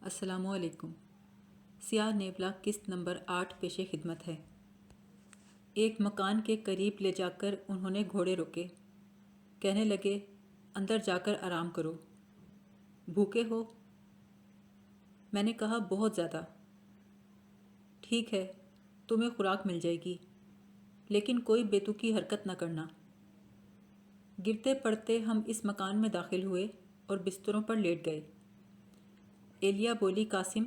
السلام علیکم۔ سیاہ نیولا قسط نمبر 8 پیش خدمت ہے۔ ایک مکان کے قریب لے جا کر انہوں نے گھوڑے روکے۔ کہنے لگے، اندر جا کر آرام کرو۔ بھوکے ہو؟ میں نے کہا، بہت زیادہ۔ ٹھیک ہے، تمہیں خوراک مل جائے گی، لیکن کوئی بے تکی حرکت نہ کرنا۔ گرتے پڑتے ہم اس مکان میں داخل ہوئے اور بستروں پر لیٹ گئے۔ ایلیا بولی، قاسم،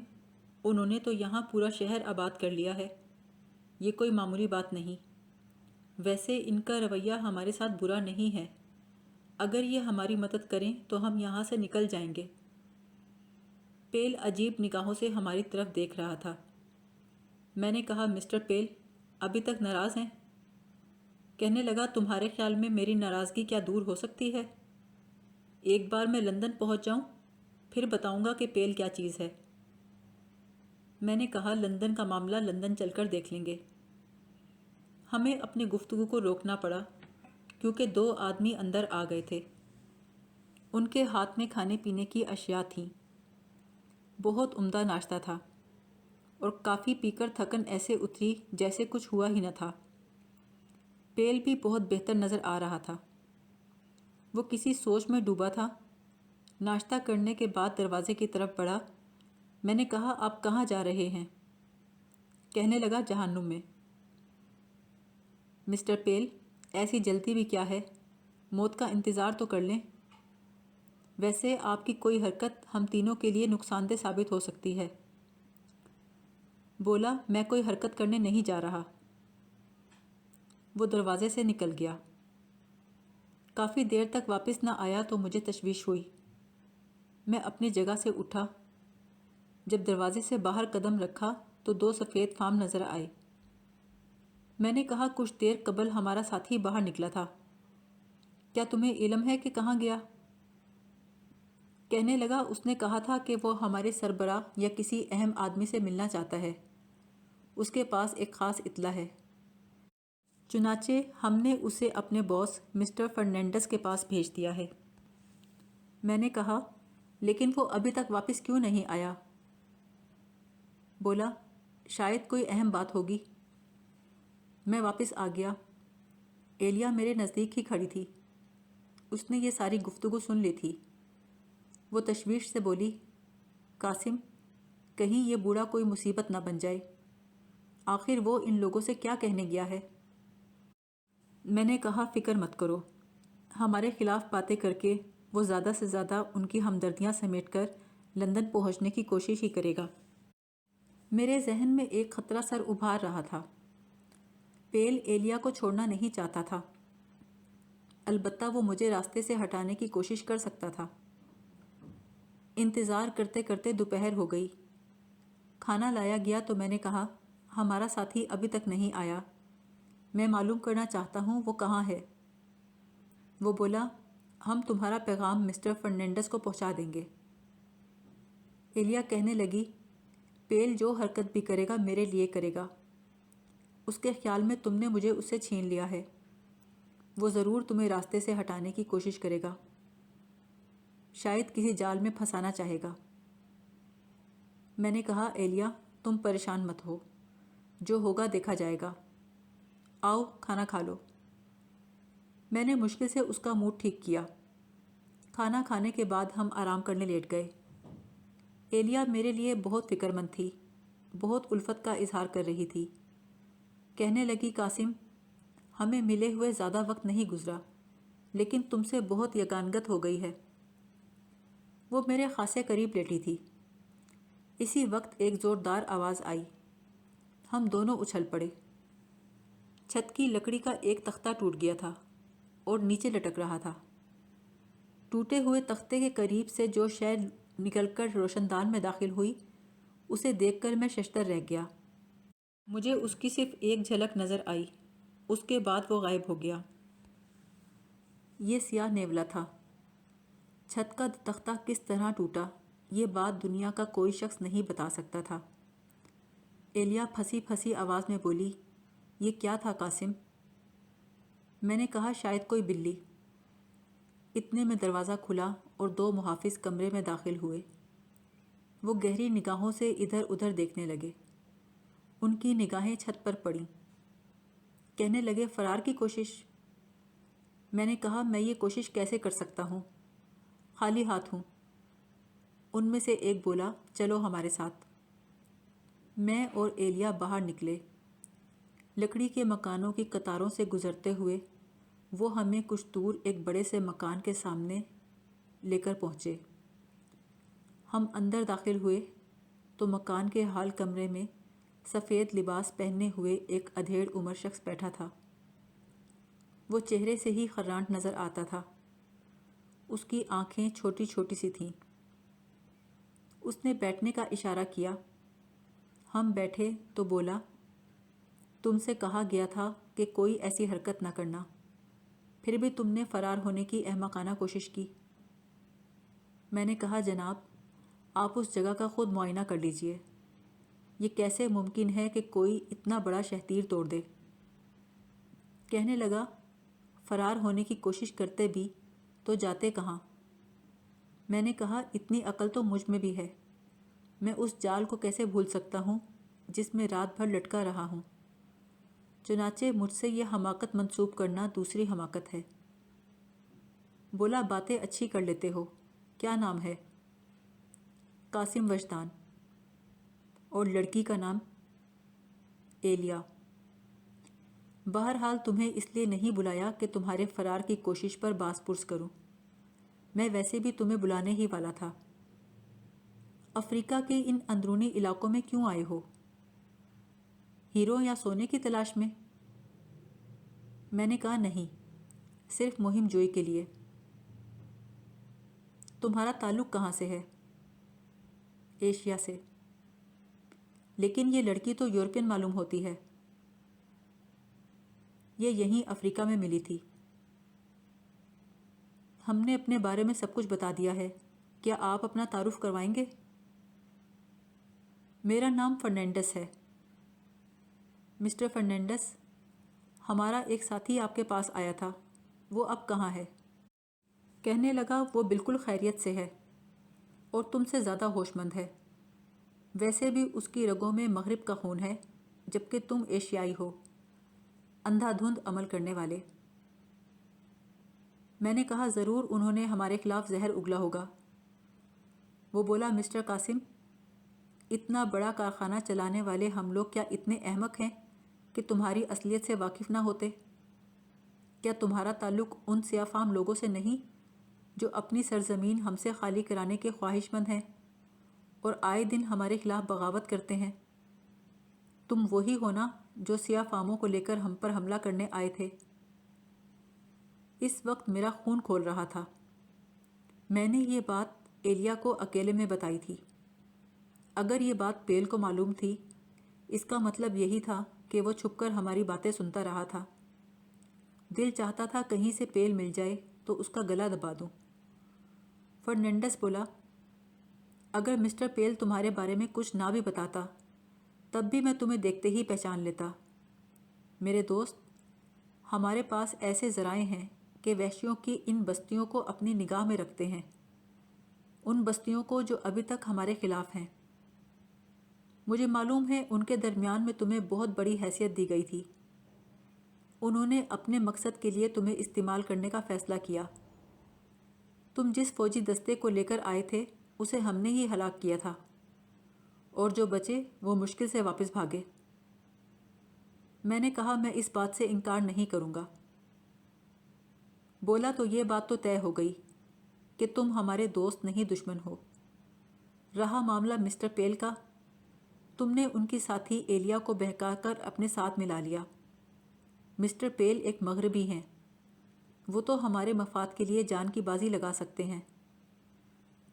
انہوں نے تو یہاں پورا شہر آباد کر لیا ہے، یہ کوئی معمولی بات نہیں۔ ویسے ان کا رویہ ہمارے ساتھ برا نہیں ہے، اگر یہ ہماری مدد کریں تو ہم یہاں سے نکل جائیں گے۔ پیل عجیب نگاہوں سے ہماری طرف دیکھ رہا تھا۔ میں نے کہا، مسٹر پیل، ابھی تک ناراض ہیں؟ کہنے لگا، تمہارے خیال میں میری ناراضگی کیا دور ہو سکتی ہے؟ ایک بار میں لندن پہنچ جاؤں، پھر بتاؤں گا کہ پیل کیا چیز ہے۔ میں نے کہا، لندن کا معاملہ لندن چل کر دیکھ لیں گے۔ ہمیں اپنی گفتگو کو روکنا پڑا کیونکہ 2 آدمی اندر آ گئے تھے۔ ان کے ہاتھ میں کھانے پینے کی اشیاء تھیں۔ بہت عمدہ ناشتہ تھا اور کافی پی کر تھکن ایسے اتری جیسے کچھ ہوا ہی نہ تھا۔ پیل بھی بہت بہتر نظر آ رہا تھا۔ وہ کسی سوچ میں ڈوبا تھا۔ ناشتہ کرنے کے بعد دروازے کی طرف بڑھا۔ میں نے کہا، آپ کہاں جا رہے ہیں؟ کہنے لگا، جہنم میں۔ مسٹر پیل، ایسی جلدی بھی کیا ہے؟ موت کا انتظار تو کر لیں۔ ویسے آپ کی کوئی حرکت ہم تینوں کے لیے نقصان دہ ثابت ہو سکتی ہے۔ بولا، میں کوئی حرکت کرنے نہیں جا رہا۔ وہ دروازے سے نکل گیا۔ کافی دیر تک واپس نہ آیا تو مجھے تشویش ہوئی۔ میں اپنی جگہ سے اٹھا۔ جب دروازے سے باہر قدم رکھا تو 2 سفید فام نظر آئے۔ میں نے کہا، کچھ دیر قبل ہمارا ساتھی باہر نکلا تھا، کیا تمہیں علم ہے کہ کہاں گیا؟ کہنے لگا، اس نے کہا تھا کہ وہ ہمارے سربراہ یا کسی اہم آدمی سے ملنا چاہتا ہے، اس کے پاس ایک خاص اطلاع ہے۔ چنانچہ ہم نے اسے اپنے باس مسٹر فرنینڈس کے پاس بھیج دیا ہے۔ میں نے کہا، لیکن وہ ابھی تک واپس کیوں نہیں آیا؟ بولا، شاید کوئی اہم بات ہوگی۔ میں واپس آ گیا۔ ایلیا میرے نزدیک ہی کھڑی تھی۔ اس نے یہ ساری گفتگو سن لی تھی۔ وہ تشویش سے بولی، قاسم، کہیں یہ بوڑھا کوئی مصیبت نہ بن جائے۔ آخر وہ ان لوگوں سے کیا کہنے گیا ہے؟ میں نے کہا، فکر مت کرو، ہمارے خلاف باتیں کر کے وہ زیادہ سے زیادہ ان کی ہمدردیاں سمیٹ کر لندن پہنچنے کی کوشش ہی کرے گا۔ میرے ذہن میں ایک خطرہ سر ابھار رہا تھا۔ پیل ایلیا کو چھوڑنا نہیں چاہتا تھا، البتہ وہ مجھے راستے سے ہٹانے کی کوشش کر سکتا تھا۔ انتظار کرتے کرتے دوپہر ہو گئی۔ کھانا لایا گیا تو میں نے کہا، ہمارا ساتھی ابھی تک نہیں آیا، میں معلوم کرنا چاہتا ہوں وہ کہاں ہے۔ وہ بولا، ہم تمہارا پیغام مسٹر فرنینڈس کو پہنچا دیں گے۔ ایلیا کہنے لگی، پیل جو حرکت بھی کرے گا میرے لیے کرے گا۔ اس کے خیال میں تم نے مجھے اس سے چھین لیا ہے، وہ ضرور تمہیں راستے سے ہٹانے کی کوشش کرے گا، شاید کسی جال میں پھنسانا چاہے گا۔ میں نے کہا، ایلیا، تم پریشان مت ہو، جو ہوگا دیکھا جائے گا۔ آؤ کھانا کھا لو۔ میں نے مشکل سے اس کا موڈ ٹھیک کیا۔ کھانا کھانے کے بعد ہم آرام کرنے لیٹ گئے۔ ایلیا میرے لیے بہت فکر مند تھی، بہت الفت کا اظہار کر رہی تھی۔ کہنے لگی، قاسم، ہمیں ملے ہوئے زیادہ وقت نہیں گزرا، لیکن تم سے بہت یگانگت ہو گئی ہے۔ وہ میرے خاصے قریب لیٹی تھی۔ اسی وقت ایک زوردار آواز آئی۔ ہم دونوں اچھل پڑے۔ چھت کی لکڑی کا ایک تختہ ٹوٹ گیا تھا اور نیچے لٹک رہا تھا۔ ٹوٹے ہوئے تختے کے قریب سے جو شے نکل کر روشن دان میں داخل ہوئی، اسے دیکھ کر میں ششدر رہ گیا۔ مجھے اس کی صرف ایک جھلک نظر آئی، اس کے بعد وہ غائب ہو گیا۔ یہ سیاہ نیولا تھا۔ چھت کا تختہ کس طرح ٹوٹا، یہ بات دنیا کا کوئی شخص نہیں بتا سکتا تھا۔ ایلیا پھنسی پھنسی آواز میں بولی، یہ کیا تھا قاسم؟ میں نے کہا، شاید کوئی بلی۔ اتنے میں دروازہ کھلا اور 2 محافظ کمرے میں داخل ہوئے۔ وہ گہری نگاہوں سے ادھر ادھر دیکھنے لگے۔ ان کی نگاہیں چھت پر پڑیں۔ کہنے لگے فرار کی کوشش؟ میں نے کہا میں یہ کوشش کیسے کر سکتا ہوں، خالی ہاتھ ہوں۔ ان میں سے ایک بولا چلو ہمارے ساتھ۔ میں اور ایلیا باہر نکلے۔ لکڑی کے مکانوں کی قطاروں سے گزرتے ہوئے وہ ہمیں کچھ دور ایک بڑے سے مکان کے سامنے لے کر پہنچے۔ ہم اندر داخل ہوئے تو مکان کے ہال کمرے میں سفید لباس پہنے ہوئے ایک ادھیڑ عمر شخص بیٹھا تھا۔ وہ چہرے سے ہی خرانٹ نظر آتا تھا۔ اس کی آنکھیں چھوٹی چھوٹی سی تھیں۔ اس نے بیٹھنے کا اشارہ کیا۔ ہم بیٹھے تو بولا تم سے کہا گیا تھا کہ کوئی ایسی حرکت نہ کرنا، پھر بھی تم نے فرار ہونے کی احمقانہ کوشش کی۔ میں نے کہا جناب آپ اس جگہ کا خود معائنہ کر لیجئے، یہ کیسے ممکن ہے کہ کوئی اتنا بڑا شہتیر توڑ دے؟ کہنے لگا فرار ہونے کی کوشش کرتے بھی تو جاتے کہاں؟ میں نے کہا اتنی عقل تو مجھ میں بھی ہے، میں اس جال کو کیسے بھول سکتا ہوں جس میں رات بھر لٹکا رہا ہوں؟ چنانچہ مجھ سے یہ حماقت منسوب کرنا دوسری حماقت ہے۔ بولا باتیں اچھی کر لیتے ہو، کیا نام ہے؟ قاسم وجدان۔ اور لڑکی کا نام؟ ایلیا۔ بہرحال تمہیں اس لیے نہیں بلایا کہ تمہارے فرار کی کوشش پر باس پرس کروں، میں ویسے بھی تمہیں بلانے ہی والا تھا۔ افریقہ کے ان اندرونی علاقوں میں کیوں آئے ہو؟ ہیرو یا سونے کی تلاش میں؟ میں نے کہا نہیں، صرف مہم جوئی کے لیے۔ تمہارا تعلق کہاں سے ہے؟ ایشیا سے۔ لیکن یہ لڑکی تو یورپین معلوم ہوتی ہے۔ یہ یہیں افریقہ میں ملی تھی۔ ہم نے اپنے بارے میں سب کچھ بتا دیا ہے، کیا آپ اپنا تعارف کروائیں گے؟ میرا نام فرنینڈس ہے۔ مسٹر فرنینڈس، ہمارا ایک ساتھی آپ کے پاس آیا تھا، وہ اب کہاں ہے؟ کہنے لگا وہ بالکل خیریت سے ہے اور تم سے زیادہ ہوش مند ہے۔ ویسے بھی اس کی رگوں میں مغرب کا خون ہے، جبکہ تم ایشیائی ہو، اندھا دھند عمل کرنے والے۔ میں نے کہا ضرور انہوں نے ہمارے خلاف زہر اگلا ہوگا۔ وہ بولا مسٹر قاسم، اتنا بڑا کارخانہ چلانے والے ہم لوگ کیا اتنے احمق ہیں کہ تمہاری اصلیت سے واقف نہ ہوتے؟ کیا تمہارا تعلق ان سیاہ فام لوگوں سے نہیں جو اپنی سرزمین ہم سے خالی کرانے کے خواہش مند ہیں اور آئے دن ہمارے خلاف بغاوت کرتے ہیں؟ تم وہی ہو نا جو سیاہ فاموں کو لے کر ہم پر حملہ کرنے آئے تھے؟ اس وقت میرا خون کھول رہا تھا۔ میں نے یہ بات ایلیا کو اکیلے میں بتائی تھی۔ اگر یہ بات پیل کو معلوم تھی، اس کا مطلب یہی تھا کہ وہ چھپ کر ہماری باتیں سنتا رہا تھا۔ دل چاہتا تھا کہیں سے پیل مل جائے تو اس کا گلا دبا دوں۔ فرنینڈس بولا اگر مسٹر پیل تمہارے بارے میں کچھ نہ بھی بتاتا تب بھی میں تمہیں دیکھتے ہی پہچان لیتا۔ میرے دوست، ہمارے پاس ایسے ذرائع ہیں کہ وحشیوں کی ان بستیوں کو اپنی نگاہ میں رکھتے ہیں، ان بستیوں کو جو ابھی تک ہمارے خلاف ہیں۔ مجھے معلوم ہے ان کے درمیان میں تمہیں بہت بڑی حیثیت دی گئی تھی۔ انہوں نے اپنے مقصد کے لیے تمہیں استعمال کرنے کا فیصلہ کیا۔ تم جس فوجی دستے کو لے کر آئے تھے اسے ہم نے ہی ہلاک کیا تھا، اور جو بچے وہ مشکل سے واپس بھاگے۔ میں نے کہا میں اس بات سے انکار نہیں کروں گا۔ بولا تو یہ بات تو طے ہو گئی کہ تم ہمارے دوست نہیں دشمن ہو۔ رہا معاملہ مسٹر پیل کا، تم نے ان کی ساتھی ایلیا کو بہکا کر اپنے ساتھ ملا لیا۔ مسٹر پیل ایک مغربی ہیں، وہ تو ہمارے مفاد کے لیے جان کی بازی لگا سکتے ہیں۔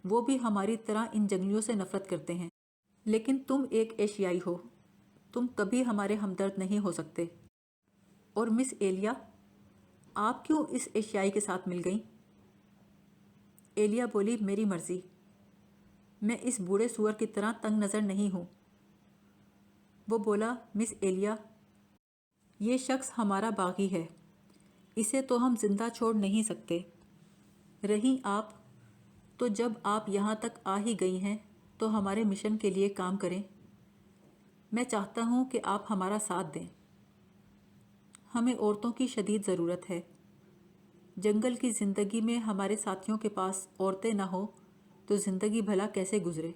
وہ بھی ہماری طرح ان جنگلیوں سے نفرت کرتے ہیں، لیکن تم ایک ایشیائی ہو، تم کبھی ہمارے ہمدرد نہیں ہو سکتے۔ اور مس ایلیا، آپ کیوں اس ایشیائی کے ساتھ مل گئیں؟ ایلیا بولی میری مرضی، میں اس بوڑھے سور کی طرح تنگ نظر نہیں ہوں۔ وہ بولا مس ایلیا، یہ شخص ہمارا باغی ہے، اسے تو ہم زندہ چھوڑ نہیں سکتے۔ رہیں آپ تو جب آپ یہاں تک آ ہی گئی ہیں تو ہمارے مشن کے لیے کام کریں۔ میں چاہتا ہوں کہ آپ ہمارا ساتھ دیں۔ ہمیں عورتوں کی شدید ضرورت ہے۔ جنگل کی زندگی میں ہمارے ساتھیوں کے پاس عورتیں نہ ہوں تو زندگی بھلا کیسے گزرے؟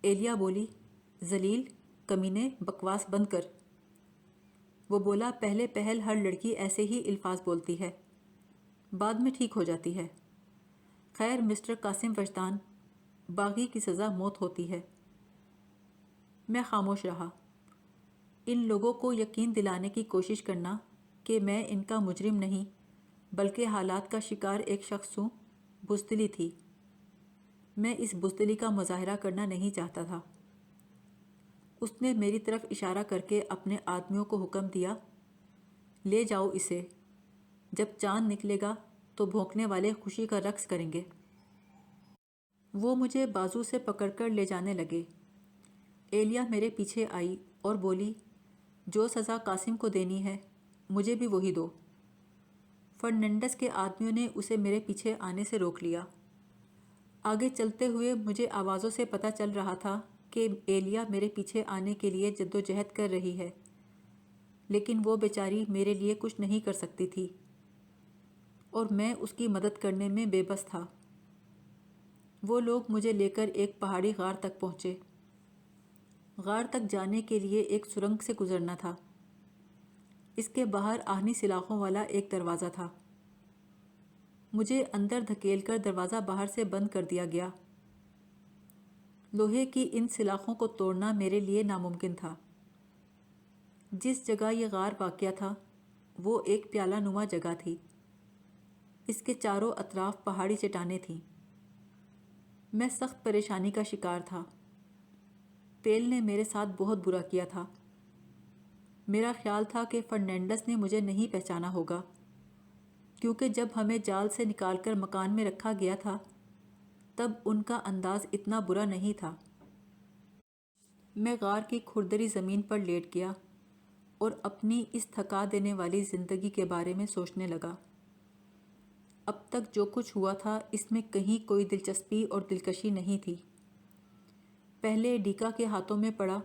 ایلیا بولی، ذلیل، کمینے، بکواس بند کر۔ وہ بولا، پہلے پہل ہر لڑکی ایسے ہی الفاظ بولتی ہے، بعد میں ٹھیک ہو جاتی ہے۔ خیر مسٹر قاسم وجدان، باغی کی سزا موت ہوتی ہے۔ میں خاموش رہا۔ ان لوگوں کو یقین دلانے کی کوشش کرنا کہ میں ان کا مجرم نہیں بلکہ حالات کا شکار ایک شخص ہوں، بزدلی تھی۔ میں اس بزدلی کا مظاہرہ کرنا نہیں چاہتا تھا۔ اس نے میری طرف اشارہ کر کے اپنے آدمیوں کو حکم دیا، لے جاؤ اسے، جب چاند نکلے گا تو بھونکنے والے خوشی کا رقص کریں گے۔ وہ مجھے بازو سے پکڑ کر لے جانے لگے۔ ایلیا میرے پیچھے آئی اور بولی، جو سزا قاسم کو دینی ہے مجھے بھی وہی دو۔ فرنینڈس کے آدمیوں نے اسے میرے پیچھے آنے سے روک لیا۔ آگے چلتے ہوئے مجھے آوازوں سے پتہ چل رہا تھا کہ ایلیا میرے پیچھے آنے کے لیے جدوجہد کر رہی ہے، لیکن وہ بیچاری میرے لیے کچھ نہیں کر سکتی تھی اور میں اس کی مدد کرنے میں بے بس تھا۔ وہ لوگ مجھے لے کر ایک پہاڑی غار تک پہنچے۔ غار تک جانے کے لیے ایک سرنگ سے گزرنا تھا۔ اس کے باہر آہنی سلاخوں والا ایک دروازہ تھا۔ مجھے اندر دھکیل کر دروازہ باہر سے بند کر دیا گیا۔ لوہے کی ان سلاخوں کو توڑنا میرے لیے ناممکن تھا۔ جس جگہ یہ غار واقع تھا وہ ایک پیالہ نما جگہ تھی۔ اس کے چاروں اطراف پہاڑی چٹانیں تھیں۔ میں سخت پریشانی کا شکار تھا۔ پیل نے میرے ساتھ بہت برا کیا تھا۔ میرا خیال تھا کہ فرنینڈس نے مجھے نہیں پہچانا ہوگا، کیونکہ جب ہمیں جال سے نکال کر مکان میں رکھا گیا تھا تب ان کا انداز اتنا برا نہیں تھا۔ میں غار کی کھردری زمین پر لیٹ گیا اور اپنی اس تھکا دینے والی زندگی کے بارے میں سوچنے لگا۔ اب تک جو کچھ ہوا تھا اس میں کہیں کوئی دلچسپی اور دلکشی نہیں تھی۔ پہلے ڈیکا کے ہاتھوں میں پڑا،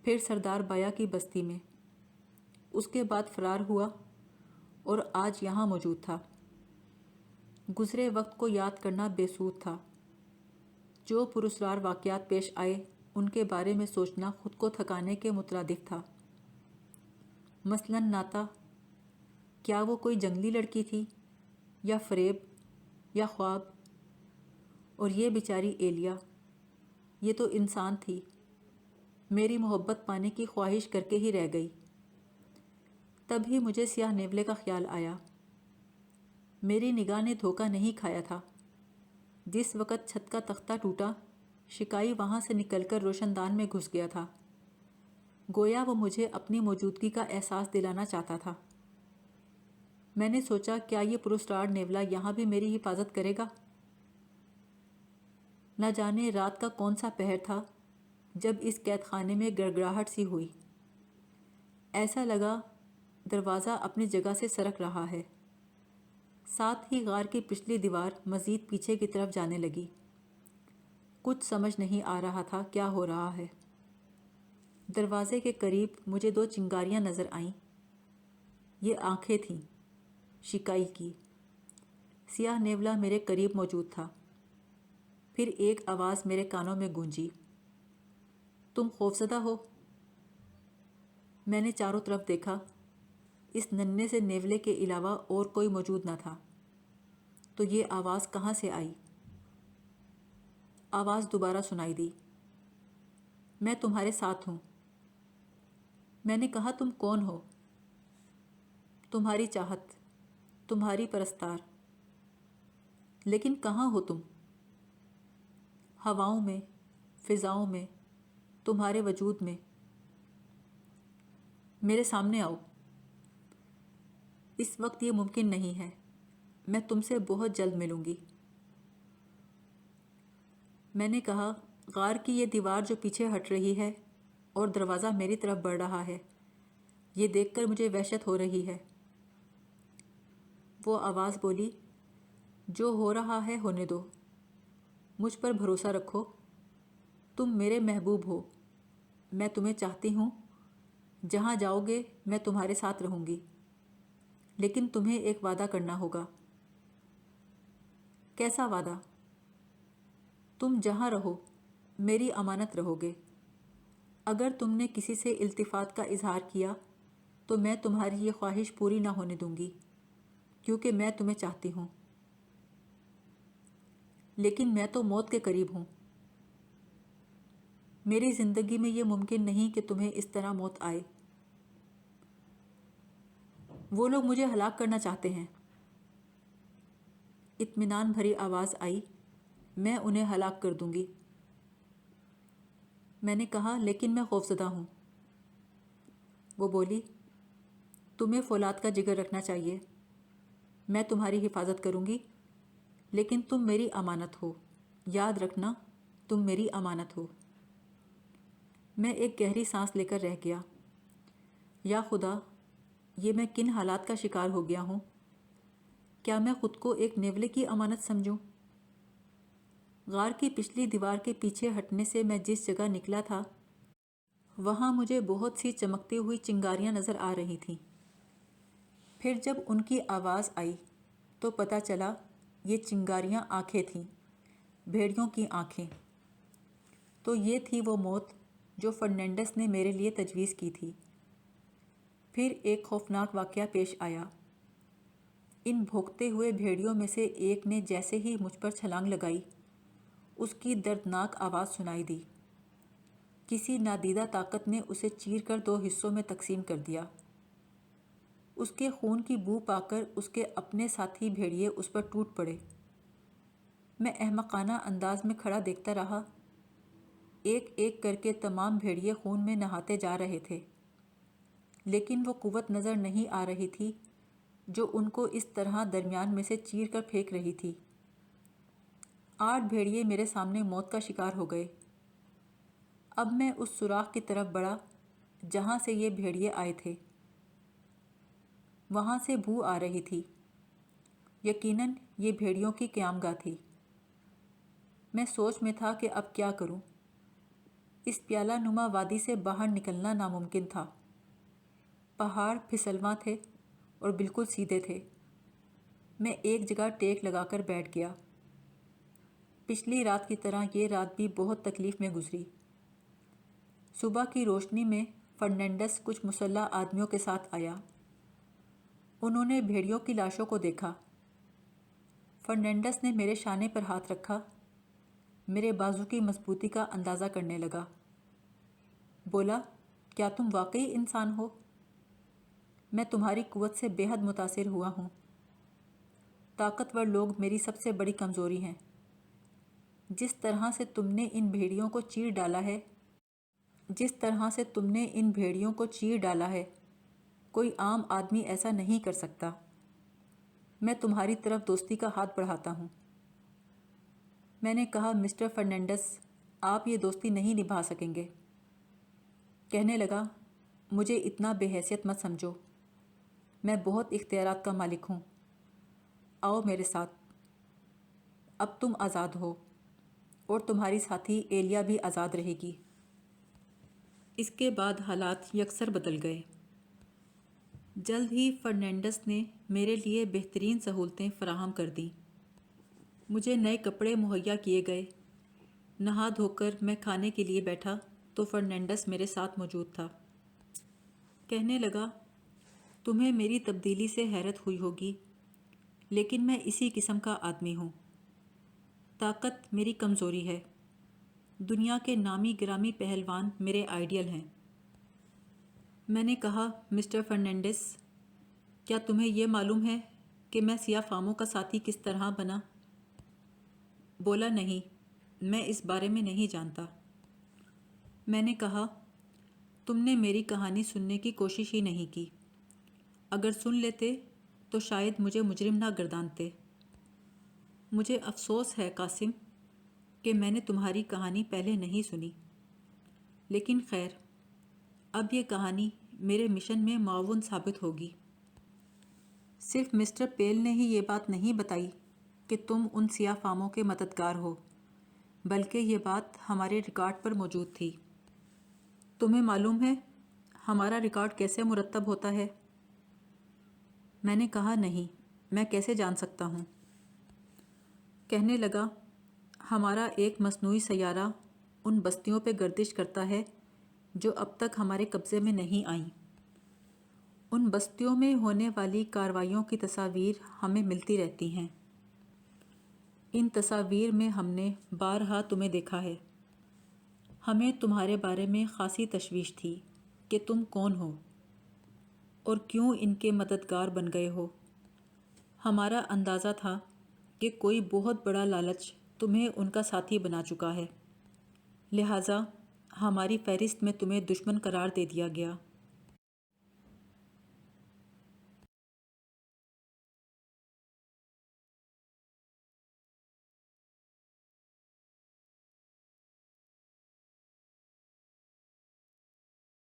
پھر سردار بایا کی بستی میں، اس کے بعد فرار ہوا اور آج یہاں موجود تھا۔ گزرے وقت کو یاد کرنا بے سود تھا۔ جو پراسرار واقعات پیش آئے ان کے بارے میں سوچنا خود کو تھکانے کے مترادف تھا۔ مثلاً ناتا، کیا وہ کوئی جنگلی لڑکی تھی یا فریب یا خواب؟ اور یہ بیچاری ایلیا، یہ تو انسان تھی، میری محبت پانے کی خواہش کر کے ہی رہ گئی۔ تب ہی مجھے سیاہ نیولے کا خیال آیا۔ میری نگاہ نے دھوکہ نہیں کھایا تھا۔ جس وقت چھت کا تختہ ٹوٹا، شکائی وہاں سے نکل کر روشن دان میں گھس گیا تھا۔ گویا وہ مجھے اپنی موجودگی کا احساس دلانا چاہتا تھا۔ میں نے سوچا، کیا یہ پراسرار نیولا یہاں بھی میری حفاظت کرے گا؟ نہ جانے رات کا کون سا پہر تھا جب اس قید خانے میں گڑگڑاہٹ سی ہوئی۔ ایسا لگا دروازہ اپنی جگہ سے سرک رہا ہے۔ ساتھ ہی غار کی پچھلی دیوار مزید پیچھے کی طرف جانے لگی۔ کچھ سمجھ نہیں آ رہا تھا کیا ہو رہا ہے۔ دروازے کے قریب مجھے دو چنگاریاں نظر آئیں۔ یہ آنکھیں تھیں، شکائی کی۔ سیاہ نیولا میرے قریب موجود تھا۔ پھر ایک آواز میرے کانوں میں گونجی، تم خوفزدہ ہو؟ میں نے چاروں طرف دیکھا۔ اس ننھے سے نیولے کے علاوہ اور کوئی موجود نہ تھا۔ تو یہ آواز کہاں سے آئی؟ آواز دوبارہ سنائی دی، میں تمہارے ساتھ ہوں۔ میں نے کہا، تم کون ہو؟ تمہاری چاہت، تمہاری پرستار۔ لیکن کہاں ہو تم؟ ہواؤں میں، فضاؤں میں، تمہارے وجود میں۔ میرے سامنے آؤ۔ اس وقت یہ ممکن نہیں ہے، میں تم سے بہت جلد ملوں گی۔ میں نے کہا، غار کی یہ دیوار جو پیچھے ہٹ رہی ہے اور دروازہ میری طرف بڑھ رہا ہے، یہ دیکھ کر مجھے وحشت ہو رہی ہے۔ وہ آواز بولی، جو ہو رہا ہے ہونے دو، مجھ پر بھروسہ رکھو، تم میرے محبوب ہو، میں تمہیں چاہتی ہوں، جہاں جاؤ گے میں تمہارے ساتھ رہوں گی، لیکن تمہیں ایک وعدہ کرنا ہوگا۔ کیسا وعدہ؟ تم جہاں رہو میری امانت رہو گے۔ اگر تم نے کسی سے التفات کا اظہار کیا تو میں تمہاری یہ خواہش پوری نہ ہونے دوں گی، کیونکہ میں تمہیں چاہتی ہوں، لیکن میں تو موت کے قریب ہوں۔ میری زندگی میں یہ ممکن نہیں کہ تمہیں اس طرح موت آئے۔ وہ لوگ مجھے ہلاک کرنا چاہتے ہیں۔ اطمینان بھری آواز آئی، میں انہیں ہلاک کر دوں گی۔ میں نے کہا، لیکن میں خوفزدہ ہوں۔ وہ بولی، تمہیں فولاد کا جگر رکھنا چاہیے۔ میں تمہاری حفاظت کروں گی، لیکن تم میری امانت ہو، یاد رکھنا تم میری امانت ہو۔ میں ایک گہری سانس لے کر رہ گیا۔ یا خدا، یہ میں کن حالات کا شکار ہو گیا ہوں؟ کیا میں خود کو ایک نیولے کی امانت سمجھوں؟ غار کی پچھلی دیوار کے پیچھے ہٹنے سے میں جس جگہ نکلا تھا وہاں مجھے بہت سی چمکتی ہوئی چنگاریاں نظر آ رہی تھیں۔ پھر جب ان کی آواز آئی تو پتہ چلا یہ چنگاریاں آنکھیں تھیں، بھیڑیوں کی آنکھیں۔ تو یہ تھی وہ موت جو فرنینڈس نے میرے لیے تجویز کی تھی۔ پھر ایک خوفناک واقعہ پیش آیا۔ ان بھونکتے ہوئے بھیڑیوں میں سے ایک نے جیسے ہی مجھ پر چھلانگ لگائی، اس کی دردناک آواز سنائی دی۔ کسی نادیدہ طاقت نے اسے چیر کر 2 حصوں میں تقسیم کر دیا۔ اس کے خون کی بو پا کر اس کے اپنے ساتھی بھیڑیے اس پر ٹوٹ پڑے۔ میں احمقانہ انداز میں کھڑا دیکھتا رہا۔ ایک ایک کر کے تمام بھیڑیے خون میں نہاتے جا رہے تھے، لیکن وہ قوت نظر نہیں آ رہی تھی جو ان کو اس طرح درمیان میں سے چیر کر پھینک رہی تھی۔ 8 بھیڑیے میرے سامنے موت کا شکار ہو گئے۔ اب میں اس سوراخ کی طرف بڑھا جہاں سے یہ بھیڑیے آئے تھے۔ وہاں سے بو آ رہی تھی۔ یقیناً یہ بھیڑیوں کی قیام گاہ تھی۔ میں سوچ میں تھا کہ اب کیا کروں۔ اس پیالہ نما وادی سے باہر نکلنا ناممکن تھا۔ پہاڑ پھسلواں تھے اور بالکل سیدھے تھے۔ میں ایک جگہ ٹیک لگا کر بیٹھ گیا۔ پچھلی رات کی طرح یہ رات بھی بہت تکلیف میں گزری۔ صبح کی روشنی میں فرنینڈس کچھ مسلح آدمیوں کے ساتھ آیا۔ انہوں نے بھیڑیوں کی لاشوں کو دیکھا۔ فرنینڈس نے میرے شانے پر ہاتھ رکھا، میرے بازو کی مضبوطی کا اندازہ کرنے لگا۔ بولا، کیا تم واقعی انسان ہو؟ میں تمہاری قوت سے بے حد متاثر ہوا ہوں۔ طاقتور لوگ میری سب سے بڑی کمزوری ہیں۔ جس طرح سے تم نے ان بھیڑیوں کو چیر ڈالا ہے، کوئی عام آدمی ایسا نہیں کر سکتا۔ میں تمہاری طرف دوستی کا ہاتھ بڑھاتا ہوں۔ میں نے کہا، مسٹر فرنینڈس، آپ یہ دوستی نہیں نبھا سکیں گے۔ کہنے لگا، مجھے اتنا بے حیثیت مت سمجھو، میں بہت اختیارات کا مالک ہوں۔ آؤ میرے ساتھ، اب تم آزاد ہو، اور تمہاری ساتھی ایلیا بھی آزاد رہے گی۔ اس کے بعد حالات یکسر بدل گئے۔ جلد ہی فرنینڈس نے میرے لیے بہترین سہولتیں فراہم کر دیں۔ مجھے نئے کپڑے مہیا کیے گئے۔ نہا دھو کر میں کھانے کے لیے بیٹھا تو فرنینڈس میرے ساتھ موجود تھا۔ کہنے لگا، تمہیں میری تبدیلی سے حیرت ہوئی ہوگی، لیکن میں اسی قسم کا آدمی ہوں۔ طاقت میری کمزوری ہے۔ دنیا کے نامی گرامی پہلوان میرے آئیڈیل ہیں۔ میں نے کہا، مسٹر فرنینڈس، کیا تمہیں یہ معلوم ہے کہ میں سیاہ فاموں کا ساتھی کس طرح بنا؟ بولا، نہیں، میں اس بارے میں نہیں جانتا۔ میں نے کہا، تم نے میری کہانی سننے کی کوشش ہی نہیں کی۔ اگر سن لیتے تو شاید مجھے مجرم نہ گردانتے۔ مجھے افسوس ہے قاسم کہ میں نے تمہاری کہانی پہلے نہیں سنی، لیکن خیر، اب یہ کہانی میرے مشن میں معاون ثابت ہوگی۔ صرف مسٹر پیل نے ہی یہ بات نہیں بتائی کہ تم ان سیاہ فاموں کے مددگار ہو بلکہ یہ بات ہمارے ریکارڈ پر موجود تھی۔ تمہیں معلوم ہے ہمارا ریکارڈ کیسے مرتب ہوتا ہے؟ میں نے کہا نہیں، میں کیسے جان سکتا ہوں؟ کہنے لگا ہمارا ایک مصنوعی سیارہ ان بستیوں پہ گردش کرتا ہے جو اب تک ہمارے قبضے میں نہیں آئیں۔ ان بستیوں میں ہونے والی کارروائیوں کی تصاویر ہمیں ملتی رہتی ہیں۔ ان تصاویر میں ہم نے بارہا تمہیں دیکھا ہے۔ ہمیں تمہارے بارے میں خاصی تشویش تھی کہ تم کون ہو اور کیوں ان کے مددگار بن گئے ہو۔ ہمارا اندازہ تھا کہ کوئی بہت بڑا لالچ تمہیں ان کا ساتھی بنا چکا ہے، لہٰذا ہماری فہرست میں تمہیں دشمن قرار دے دیا گیا۔